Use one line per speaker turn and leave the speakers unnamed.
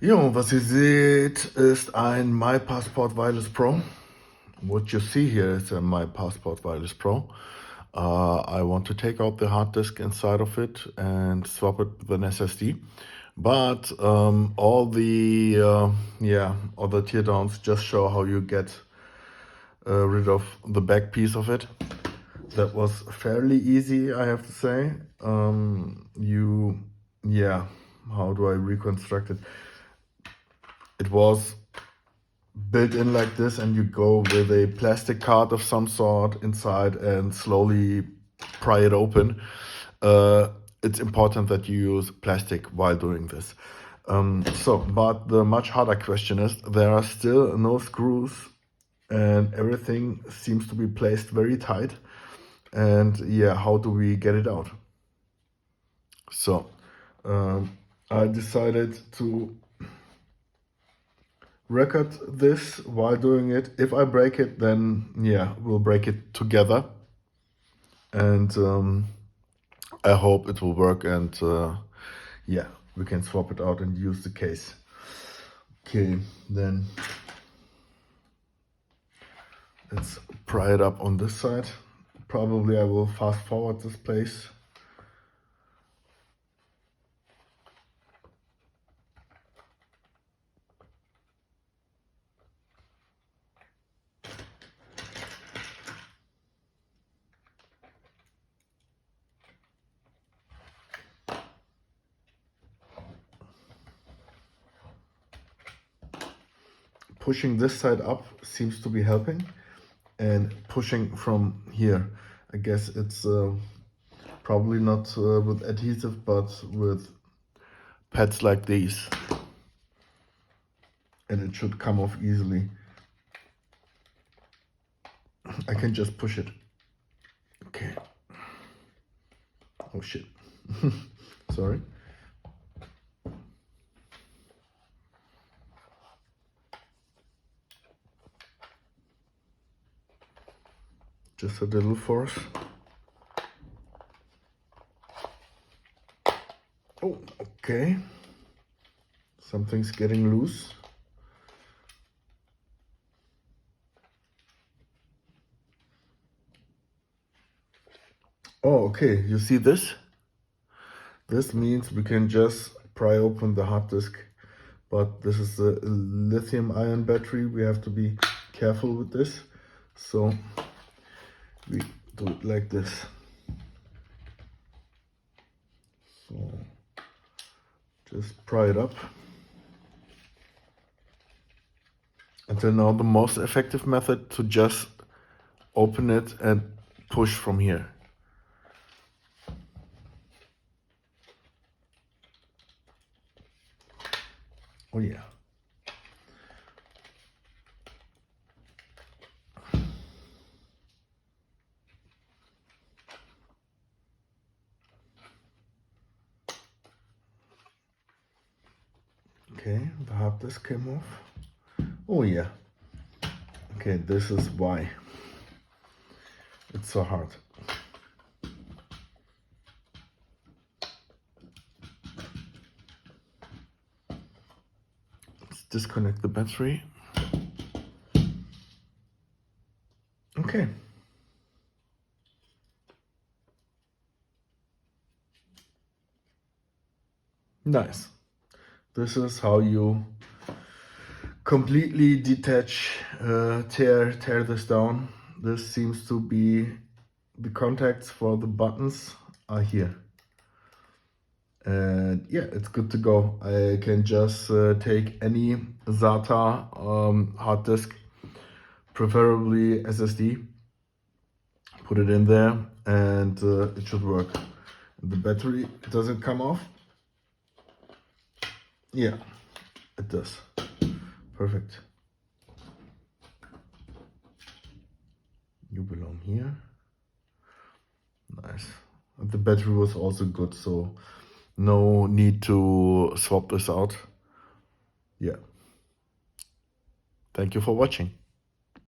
Jo, was ihr seht, ist ein My Passport Wireless Pro. What you see here is a My Passport Wireless Pro. I want to take out the hard disk inside of it and swap it with an SSD. But all the teardowns just show how you get rid of the back piece of it. That was fairly easy, I have to say. How do I reconstruct it? It was built in like this, and you go with a plastic card of some sort inside and slowly pry it open. It's important that you use plastic while doing this. But the much harder question is, there are still no screws and everything seems to be placed very tight. And yeah, how do we get it out? So I decided to record this while doing it. If I break it, then yeah, we'll break it together. And I hope it will work, and yeah, we can swap it out and use the case. Okay, then let's pry it up on this side. Probably I will fast forward this place. Pushing this side up seems to be helping, and pushing from here, I guess it's probably not with adhesive, but with pads like these, and it should come off easily. I can just push it. Okay. Oh shit. Sorry. Just a little force. Oh, okay. Something's getting loose. Oh, okay. You see this? This means we can just pry open the hard disk. But this is a lithium-ion battery. We have to be careful with this. So we do it like this. So just pry it up. Until now, the most effective method to just open it and push from here. Oh yeah. Okay, the hard disk came off. Oh yeah. Okay, this is why it's so hard. Let's disconnect the battery. Okay. Nice. This is how you completely detach, tear this down. This seems to be the contacts for the buttons are here. And yeah, it's good to go. I can just take any SATA hard disk, preferably SSD, put it in there, and it should work. The battery doesn't come off. Yeah, it does. Perfect. You belong here. Nice. And the battery was also good, so no need to swap this out. Yeah. Thank you for watching.